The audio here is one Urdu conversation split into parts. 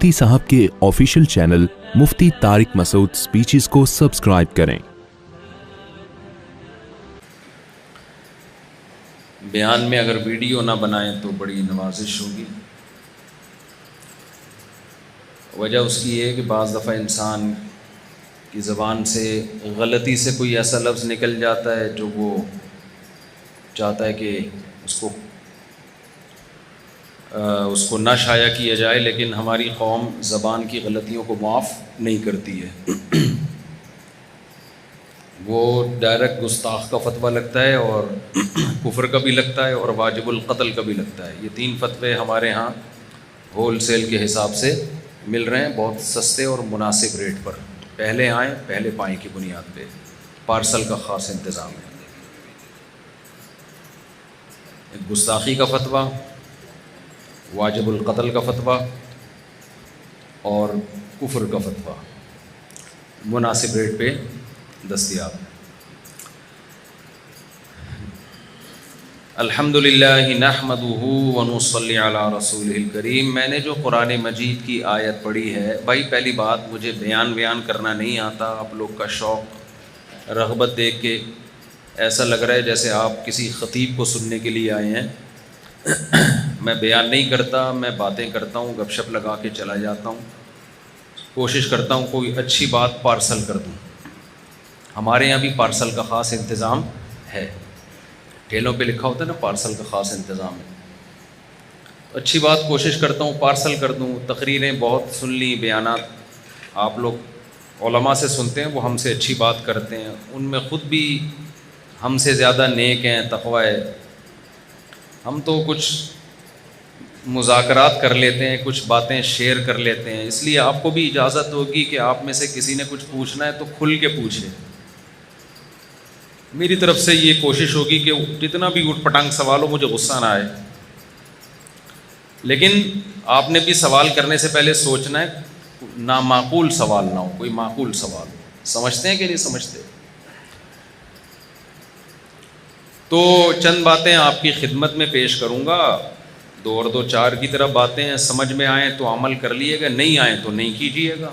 مفتی صاحب کے آفیشیل چینل مفتی طارق مسعود سپیچز کو سبسکرائب کریں۔ بیان میں اگر ویڈیو نہ بنائیں تو بڑی نوازش ہوگی۔ وجہ اس کی یہ ہے کہ بعض دفعہ انسان کی زبان سے غلطی سے کوئی ایسا لفظ نکل جاتا ہے جو وہ چاہتا ہے کہ اس کو نہ شائع کیا جائے، لیکن ہماری قوم زبان کی غلطیوں کو معاف نہیں کرتی ہے۔ وہ ڈائریکٹ گستاخ کا فتویٰ لگتا ہے اور کفر کا بھی لگتا ہے اور واجب القتل کا بھی لگتا ہے۔ یہ تین فتوے ہمارے ہاں ہول سیل کے حساب سے مل رہے ہیں، بہت سستے اور مناسب ریٹ پر، پہلے آئیں پہلے پائیں کی بنیاد پہ۔ پارسل کا خاص انتظام ہے۔ ایک گستاخی کا فتویٰ، واجب القتل کا فتویٰ اور کفر کا فتویٰ مناسب ریٹ پہ دستیاب ہے۔ الحمدللہ نحمدہ ونصلی علی رسولہ الکریم۔ میں نے جو قرآن مجید کی آیت پڑھی ہے، بھائی پہلی بات مجھے بیان کرنا نہیں آتا۔ آپ لوگ کا شوق رغبت دیکھ کے ایسا لگ رہا ہے جیسے آپ کسی خطیب کو سننے کے لیے آئے ہیں۔ میں بیان نہیں کرتا، میں باتیں کرتا ہوں، گپ شپ لگا کے چلا جاتا ہوں، کوشش کرتا ہوں کوئی اچھی بات پارسل کر دوں۔ ہمارے یہاں بھی پارسل کا خاص انتظام ہے، ٹھیلوں پہ لکھا ہوتا ہے نا پارسل کا خاص انتظام ہے۔ تو اچھی بات کوشش کرتا ہوں پارسل کر دوں۔ تقریریں بہت سن لی، بیانات آپ لوگ علماء سے سنتے ہیں، وہ ہم سے اچھی بات کرتے ہیں، ان میں خود بھی ہم سے زیادہ نیک ہیں، تقوی ہے۔ ہم تو کچھ مذاکرات کر لیتے ہیں، کچھ باتیں شیئر کر لیتے ہیں، اس لیے آپ کو بھی اجازت ہوگی کہ آپ میں سے کسی نے کچھ پوچھنا ہے تو کھل کے پوچھے۔ میری طرف سے یہ کوشش ہوگی کہ جتنا بھی اٹھ پٹانگ سوال ہو مجھے غصہ نہ آئے، لیکن آپ نے بھی سوال کرنے سے پہلے سوچنا ہے نامعقول سوال نہ ہو، کوئی معقول سوال۔ سمجھتے ہیں کہ نہیں سمجھتے؟ تو چند باتیں آپ کی خدمت میں پیش کروں گا، دو اور دو چار کی طرح باتیں ہیں، سمجھ میں آئیں تو عمل کر لیے گا، نہیں آئیں تو نہیں کیجیے گا۔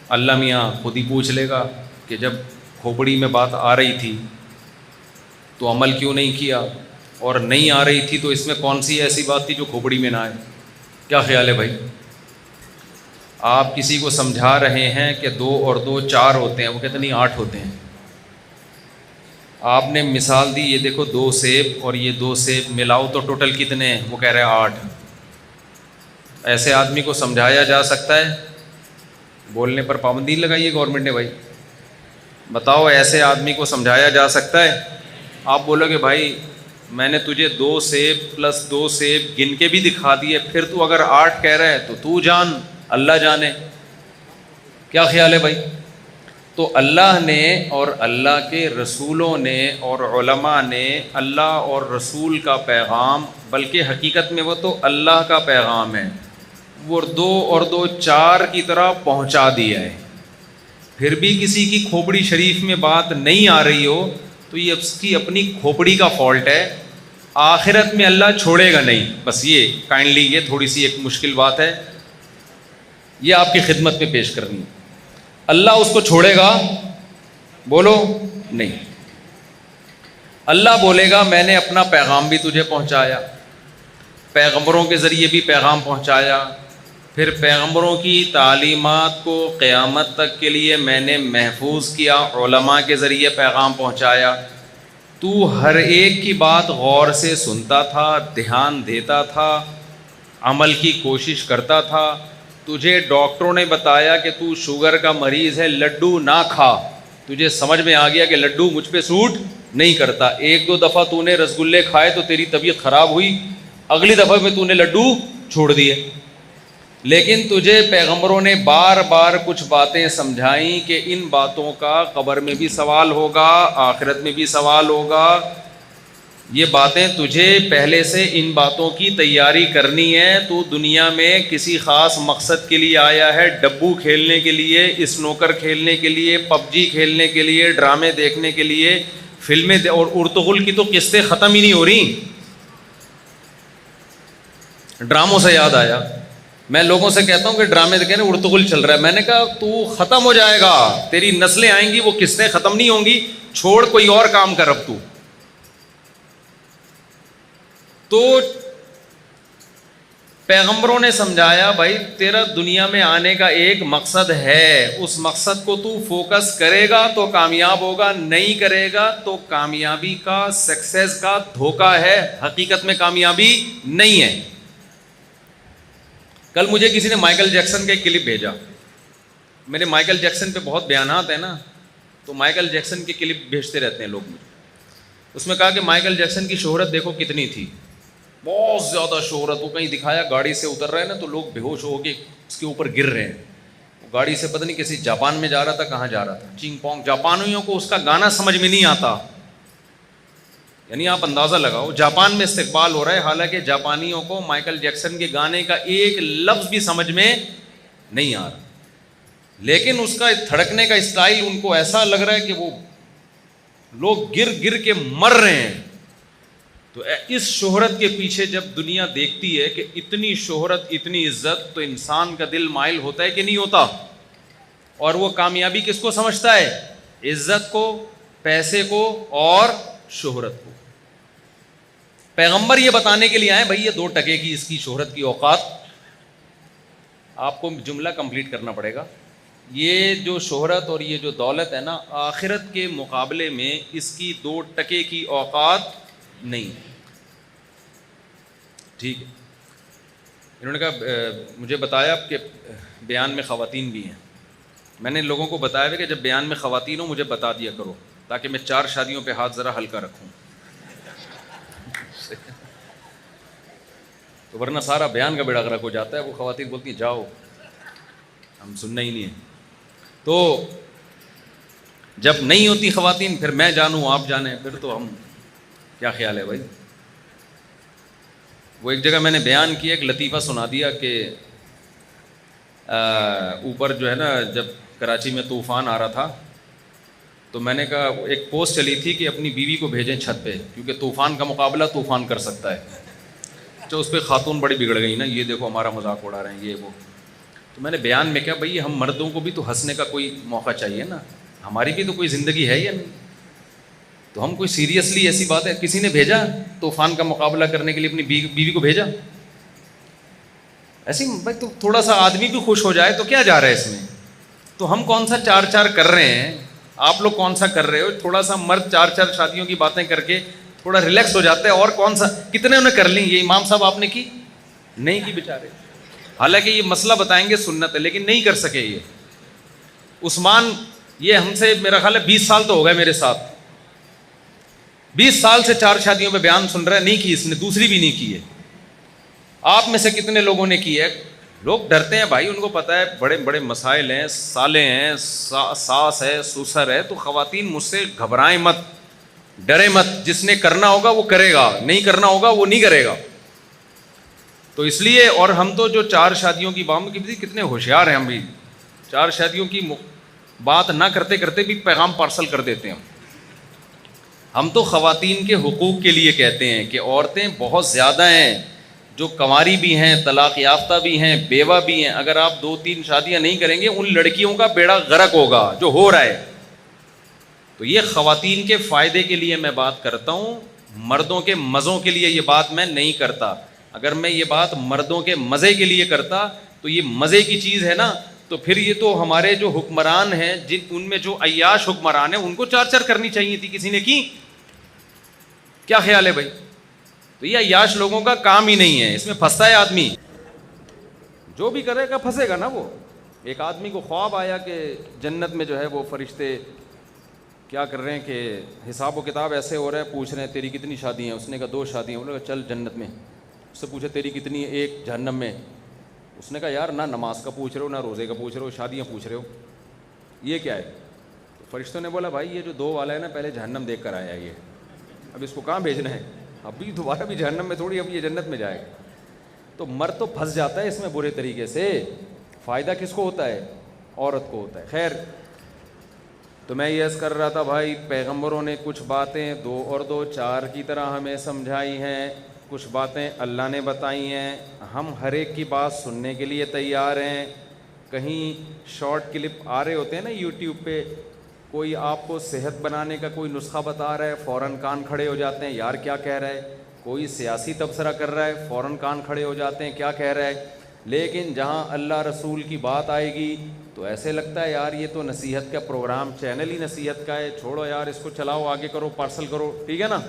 اللہ میاں خود ہی پوچھ لے گا کہ جب کھوپڑی میں بات آ رہی تھی تو عمل کیوں نہیں کیا، اور نہیں آ رہی تھی تو اس میں کون سی ایسی بات تھی جو کھوپڑی میں نہ آئے؟ کیا خیال ہے بھائی؟ آپ کسی کو سمجھا رہے ہیں کہ 2 اور 2 4 ہوتے ہیں، وہ کہتے نہیں 8 ہوتے ہیں۔ آپ نے مثال دی، یہ دیکھو 2 سیب اور یہ 2 سیب ملاؤ تو ٹوٹل کتنے ہیں؟ وہ کہہ رہے ہیں 8۔ ایسے آدمی کو سمجھایا جا سکتا ہے؟ بولنے پر پابندی لگائی ہے گورنمنٹ نے بھائی، بتاؤ ایسے آدمی کو سمجھایا جا سکتا ہے؟ آپ بولو کہ بھائی میں نے تجھے 2 سیب پلس 2 سیب گن کے بھی دکھا دیے، پھر تو اگر 8 کہہ رہا ہے تو جان، اللہ جانے۔ کیا خیال ہے بھائی؟ تو اللہ نے اور اللہ کے رسولوں نے اور علماء نے اللہ اور رسول کا پیغام، بلکہ حقیقت میں وہ تو اللہ کا پیغام ہے، وہ 2 اور 2 4 کی طرح پہنچا دیا ہے۔ پھر بھی کسی کی کھوپڑی شریف میں بات نہیں آ رہی ہو تو یہ اس کی اپنی کھوپڑی کا فالٹ ہے، آخرت میں اللہ چھوڑے گا نہیں۔ بس یہ کائنڈلی، یہ تھوڑی سی ایک مشکل بات ہے، یہ آپ کی خدمت میں پیش کرنی ہے۔ اللہ اس کو چھوڑے گا؟ بولو نہیں۔ اللہ بولے گا میں نے اپنا پیغام بھی تجھے پہنچایا، پیغمبروں کے ذریعے بھی پیغام پہنچایا، پھر پیغمبروں کی تعلیمات کو قیامت تک کے لیے میں نے محفوظ کیا، علماء کے ذریعے پیغام پہنچایا۔ تو ہر ایک کی بات غور سے سنتا تھا، دھیان دیتا تھا، عمل کی کوشش کرتا تھا۔ تجھے ڈاکٹروں نے بتایا کہ تو شوگر کا مریض ہے، لڈو نہ کھا، تجھے سمجھ میں آ گیا کہ لڈو مجھ پہ سوٹ نہیں کرتا، 1-2 دفعہ تو نے رسگلے کھائے تو تیری طبیعت خراب ہوئی، اگلی دفعہ میں تو نے لڈو چھوڑ دیے۔ لیکن تجھے پیغمبروں نے بار بار کچھ باتیں سمجھائیں کہ ان باتوں کا قبر میں بھی سوال ہوگا، آخرت میں بھی سوال ہوگا۔ یہ باتیں تجھے پہلے سے ان باتوں کی تیاری کرنی ہے۔ تو دنیا میں کسی خاص مقصد کے لیے آیا ہے، ڈبو کھیلنے کے لیے، اسنوکر کھیلنے کے لیے، پب جی کھیلنے کے لیے، ڈرامے دیکھنے کے لیے، فلمیں اور ارطغرل کی تو قسطیں ختم ہی نہیں ہو رہی۔ ڈراموں سے یاد آیا، میں لوگوں سے کہتا ہوں کہ ڈرامے دیکھیں نا ارطغرل چل رہا ہے، میں نے کہا تو ختم ہو جائے گا، تیری نسلیں آئیں گی وہ قسطیں ختم نہیں ہوں گی، چھوڑ کوئی اور کام کر اب تو پیغمبروں نے سمجھایا بھائی تیرا دنیا میں آنے کا ایک مقصد ہے، اس مقصد کو تو فوکس کرے گا تو کامیاب ہوگا، نہیں کرے گا تو کامیابی کا، سکسیس کا دھوکہ ہے، حقیقت میں کامیابی نہیں ہے۔ کل مجھے کسی نے مائیکل جیکسن کا ایک کلپ بھیجا، میرے مائیکل جیکسن پہ بہت بیانات ہیں نا، تو مائیکل جیکسن کے کلپ بھیجتے رہتے ہیں لوگ مجھے۔ اس میں کہا کہ مائیکل جیکسن کی شہرت دیکھو کتنی تھی، بہت زیادہ شہرت، وہ کہیں دکھایا گاڑی سے اتر رہے ہیں نا تو لوگ بے ہوش ہو کے اس کے اوپر گر رہے ہیں، وہ گاڑی سے پتہ نہیں کسی جاپان میں جا رہا تھا، کہاں جا رہا تھا، چینگ پونگ، جاپانیوں کو اس کا گانا سمجھ میں نہیں آتا، یعنی آپ اندازہ لگاؤ جاپان میں استقبال ہو رہا ہے، حالانکہ جاپانیوں کو مائیکل جیکسن کے گانے کا ایک لفظ بھی سمجھ میں نہیں آ رہا، لیکن اس کا تھڑکنے کا اسٹائل ان کو ایسا لگ رہا ہے کہ وہ لوگ گر گر کے مر رہے ہیں۔ تو اس شہرت کے پیچھے جب دنیا دیکھتی ہے کہ اتنی شہرت، اتنی عزت، تو انسان کا دل مائل ہوتا ہے کہ نہیں ہوتا؟ اور وہ کامیابی کس کو سمجھتا ہے؟ عزت کو، پیسے کو اور شہرت کو۔ پیغمبر یہ بتانے کے لیے آئے بھائی یہ 2 ٹکے کی اس کی شہرت کی اوقات، آپ کو جملہ کمپلیٹ کرنا پڑے گا، یہ جو شہرت اور یہ جو دولت ہے نا، آخرت کے مقابلے میں اس کی 2 ٹکے کی اوقات نہیں، ٹھیک ہے۔ انہوں نے کہا مجھے بتایا کہ بیان میں خواتین بھی ہیں، میں نے لوگوں کو بتایا ہے کہ جب بیان میں خواتین ہو مجھے بتا دیا کرو تاکہ میں 4 شادیوں پہ ہاتھ ذرا ہلکا رکھوں، تو ورنہ سارا بیان کا بیڑا غرق ہو جاتا ہے، وہ خواتین بولتی ہیں جاؤ ہم سننا ہی نہیں ہے۔ تو جب نہیں ہوتی خواتین پھر میں جانوں آپ جانیں، پھر تو ہم کیا خیال ہے بھائی؟ وہ ایک جگہ میں نے بیان کیا، ایک لطیفہ سنا دیا کہ اوپر جو ہے نا جب کراچی میں طوفان آ رہا تھا تو میں نے کہا ایک پوسٹ چلی تھی کہ اپنی بیوی کو بھیجیں چھت پہ کیونکہ طوفان کا مقابلہ طوفان کر سکتا ہے، تو اس پہ خاتون بڑی بگڑ گئی نا، یہ دیکھو ہمارا مذاق اڑا رہے ہیں یہ وہ۔ تو میں نے بیان میں کہا بھائی ہم مردوں کو بھی تو ہنسنے کا کوئی موقع چاہیے نا، ہماری بھی تو کوئی زندگی ہے یا نہیں، تو ہم کوئی سیریسلی ایسی بات ہے، کسی نے بھیجا طوفان کا مقابلہ کرنے کے لیے اپنی بیوی کو بھیجا ایسی بھائی، تو تھوڑا سا آدمی بھی خوش ہو جائے تو کیا جا رہا ہے اس میں؟ تو ہم کون سا 4 کر رہے ہیں، آپ لوگ کون سا کر رہے ہو؟ تھوڑا سا مرد 4 شادیوں کی باتیں کر کے تھوڑا ریلیکس ہو جاتا ہے، اور کون سا کتنے انہیں کر لیں؟ یہ امام صاحب آپ نے کی نہیں کی بیچارے، حالانکہ یہ مسئلہ بتائیں گے سنت ہے لیکن نہیں کر سکے۔ یہ عثمان، یہ ہم سے میرا خیال ہے 20 سال تو ہو گئے میرے ساتھ، 20 سال سے 4 شادیوں پہ بیان سن رہا ہے، نہیں کی اس نے، دوسری بھی نہیں کی ہے۔ آپ میں سے کتنے لوگوں نے کی ہے؟ لوگ ڈرتے ہیں بھائی، ان کو پتہ ہے بڑے بڑے مسائل ہیں، سالے ہیں، ساس ہے، سسر ہے، تو خواتین مجھ سے گھبرائیں مت، ڈرے مت، جس نے کرنا ہوگا وہ کرے گا، نہیں کرنا ہوگا وہ نہیں کرے گا۔ تو اس لیے، اور ہم تو جو 4 شادیوں کی بات کی، کتنے ہوشیار ہیں ہم بھی، 4 شادیوں کی بات نہ کرتے کرتے بھی پیغام پارسل کر دیتے ہیں۔ ہم تو خواتین کے حقوق کے لیے کہتے ہیں کہ عورتیں بہت زیادہ ہیں، جو کنواری بھی ہیں، طلاق یافتہ بھی ہیں، بیوہ بھی ہیں، اگر آپ 2-3 شادیاں نہیں کریں گے ان لڑکیوں کا بیڑا غرق ہوگا جو ہو رہا ہے۔ تو یہ خواتین کے فائدے کے لیے میں بات کرتا ہوں، مردوں کے مزوں کے لیے یہ بات میں نہیں کرتا۔ اگر میں یہ بات مردوں کے مزے کے لیے کرتا تو یہ مزے کی چیز ہے نا، تو پھر یہ تو ہمارے جو حکمران ہیں، ان میں جو عیاش حکمران ہیں، ان کو 4 کرنی چاہیے تھی، کسی نے کی؟ کیا خیال ہے بھائی؟ تو یہ عیاش لوگوں کا کام ہی نہیں ہے، اس میں پھنستا ہے آدمی، جو بھی کرے گا پھنسے گا نا۔ وہ ایک آدمی کو خواب آیا کہ جنت میں جو ہے وہ فرشتے کیا کر رہے ہیں کہ حساب و کتاب ایسے ہو رہا ہے، پوچھ رہے ہیں تیری کتنی شادی ہیں؟ اس نے کہا 2 شادیاں۔ انہوں نے کہا چل جنت میں۔ اس سے پوچھا تیری کتنی ہے؟ 1 جہنم میں۔ اس نے کہا یار نہ نماز کا پوچھ رہے ہو، نہ روزے کا پوچھ رہے ہو، شادیاں پوچھ رہے ہو، یہ کیا ہے؟ تو فرشتوں نے بولا بھائی یہ جو 2 والا ہے نا پہلے جہنم دیکھ کر آیا، یہ اب اس کو کہاں بھیجنا ہے؟ ابھی دوبارہ بھی جہنم میں تھوڑی، اب یہ جنت میں جائے گا۔ تو مرد تو پھنس جاتا ہے اس میں برے طریقے سے۔ فائدہ کس کو ہوتا ہے؟ عورت کو ہوتا ہے۔ خیر، تو میں یہ عرض کر رہا تھا بھائی، پیغمبروں نے کچھ باتیں 2 اور 2 4 کی طرح ہمیں سمجھائی ہیں، کچھ باتیں اللہ نے بتائی ہیں, ہم ہر ایک کی بات سننے کے لیے تیار ہیں. کہیں شارٹ کلپ آ رہے ہوتے ہیں نا یوٹیوب پہ, کوئی آپ کو صحت بنانے کا کوئی نسخہ بتا رہا ہے, فوراً کان کھڑے ہو جاتے ہیں, یار کیا کہہ رہا ہے. کوئی سیاسی تبصرہ کر رہا ہے, فوراً کان کھڑے ہو جاتے ہیں, کیا کہہ رہا ہے. لیکن جہاں اللہ رسول کی بات آئے گی تو ایسے لگتا ہے یار یہ تو نصیحت کا پروگرام, چینل ہی نصیحت کا ہے, چھوڑو یار اس کو, چلاؤ آگے کرو, پارسل کرو, ٹھیک ہے نا.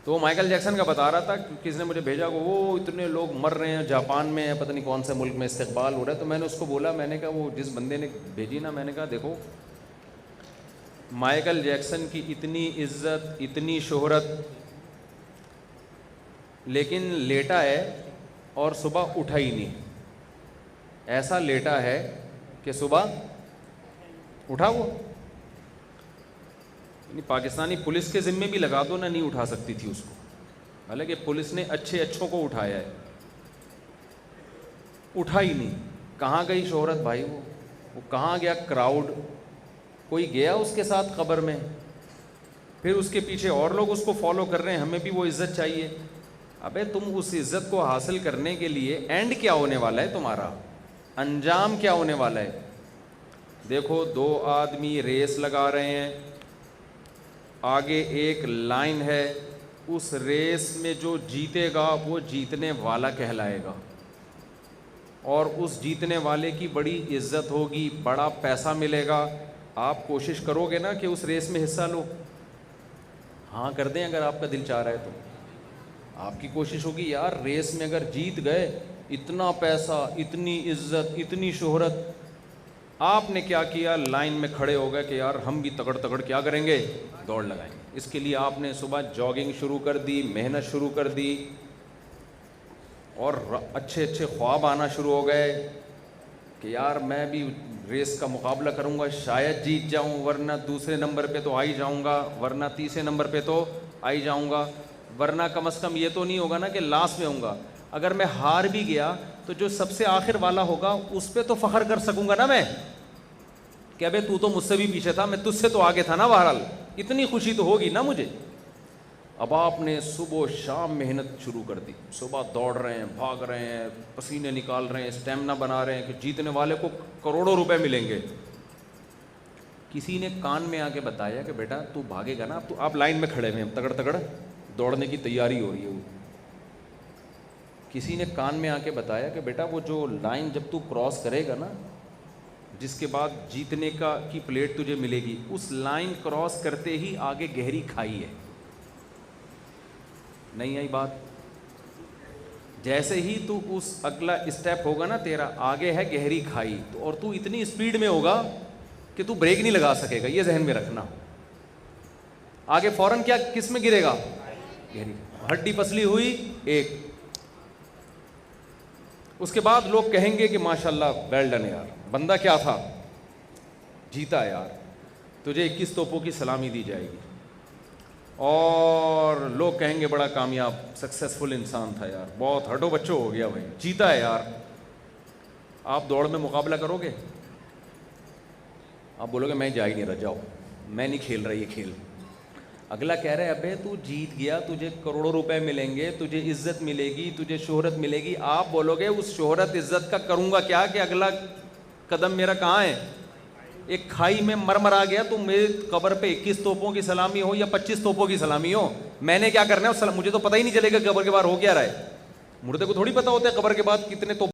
تو مائیکل جیکسن کا بتا رہا تھا, کسی نے مجھے بھیجا کہ وہ اتنے لوگ مر رہے ہیں جاپان میں, پتہ نہیں کون سے ملک میں استقبال ہو رہا ہے. تو میں نے اس کو بولا, میں نے کہا وہ جس بندے نے بھیجی نا, میں نے کہا دیکھو مائیکل جیکسن کی اتنی عزت, اتنی شہرت, لیکن لیٹا ہے اور صبح اٹھا ہی نہیں. ایسا لیٹا ہے کہ صبح اٹھا وہ, پاکستانی پولیس کے ذمے بھی لگا دو نا, نہیں اٹھا سکتی تھی اس کو, حالانکہ پولیس نے اچھے اچھوں کو اٹھایا ہے, اٹھا ہی نہیں. کہاں گئی شہرت بھائی, وہ کہاں گیا کراؤڈ, کوئی گیا اس کے ساتھ قبر میں, پھر اس کے پیچھے اور لوگ اس کو فالو کر رہے ہیں, ہمیں بھی وہ عزت چاہیے. ابے تم اس عزت کو حاصل کرنے کے لیے اینڈ کیا ہونے والا ہے تمہارا, انجام کیا ہونے والا ہے. دیکھو 2 آدمی ریس لگا رہے ہیں, آگے ایک لائن ہے, اس ریس میں جو جیتے گا وہ جیتنے والا کہلائے گا, اور اس جیتنے والے کی بڑی عزت ہوگی, بڑا پیسہ ملے گا. آپ کوشش کرو گے نا کہ اس ریس میں حصہ لو, ہاں کر دیں اگر آپ کا دل چاہ رہا ہے تو. آپ کی کوشش ہوگی یار ریس میں اگر جیت گئے, اتنا پیسہ, اتنی عزت, اتنی شہرت. آپ نے کیا کیا, لائن میں کھڑے ہو گئے کہ یار ہم بھی تگڑ تگڑ کیا کریں گے, دوڑ لگائیں گے. اس کے لیے آپ نے صبح جاگنگ شروع کر دی, محنت شروع کر دی, اور اچھے اچھے خواب آنا شروع ہو گئے کہ یار میں بھی ریس کا مقابلہ کروں گا, شاید جیت جاؤں, ورنہ دوسرے نمبر پہ تو آ ہی جاؤں گا, ورنہ تیسرے نمبر پہ تو آ ہی جاؤں گا, ورنہ کم از کم یہ تو نہیں ہوگا نا کہ لاسٹ میں ہوں گا. اگر میں ہار بھی گیا تو جو سب سے آخر والا ہوگا اس پہ تو فخر کر سکوں گا نا میں, کہ ابے تو مجھ سے بھی پیچھے تھا, میں تجھ سے تو آگے تھا نا, بہرحال اتنی خوشی تو ہوگی نا مجھے. اب آپ نے صبح و شام محنت شروع کر دی, صبح دوڑ رہے ہیں, بھاگ رہے ہیں, پسینے نکال رہے ہیں, اسٹیمنا بنا رہے ہیں کہ جیتنے والے کو کروڑوں روپے ملیں گے. کسی نے کان میں آ کے بتایا کہ بیٹا تو بھاگے گا نا, اب تو آپ لائن میں کھڑے ہوئے ہیں, تگڑ تگڑ دوڑنے کی تیاری ہو رہی ہے. کسی نے کان میں آ کے بتایا کہ بیٹا وہ جو لائن جب تو کراس کرے گا نا, جس کے بعد جیتنے کی پلیٹ تجھے ملے گی, اس لائن کراس کرتے ہی آگے گہری کھائی ہے. نہیں آئی بات؟ جیسے ہی تو اس اگلا اسٹیپ ہوگا نا تیرا, آگے ہے گہری کھائی, تو اور تو اتنی اسپیڈ میں ہوگا کہ تو بریک نہیں لگا سکے گا, یہ ذہن میں رکھنا. آگے فوراً کیا کس میں گرے گا, گہری, ہڈی پسلی ہوئی ایک. اس کے بعد لوگ کہیں گے کہ ماشاءاللہ ویل ڈن یار, بندہ کیا تھا, جیتا یار, تجھے 21 توپوں کی سلامی دی جائے گی, اور لوگ کہیں گے بڑا کامیاب سکسیسفل انسان تھا یار, بہت ہڈو بچوں ہو گیا بھائی, جیتا ہے یار. آپ دوڑ میں مقابلہ کرو گے, آپ بولو گے میں جا ہی نہیں رہ, جاؤ میں نہیں کھیل رہا یہ کھیل. اگلا کہہ رہے ابے تو جیت گیا, تجھے کروڑوں روپے ملیں گے, تجھے عزت ملے گی, تجھے شہرت ملے گی. آپ بولو گے اس شہرت عزت کا کروں گا کیا, کہ اگلا قدم میرا کہاں ہے, ایک کھائی میں مرمرا گیا, تو میرے قبر پہ 21 توپوں کی سلامی ہو یا 25 توپوں کی سلامی ہو, میں نے کیا کرنا ہے, مجھے تو پتہ ہی نہیں چلے گا قبر کے بعد ہو کیا رہا ہے. مردے کو تھوڑی پتہ ہوتا ہے قبر کے بعد کتنے توپ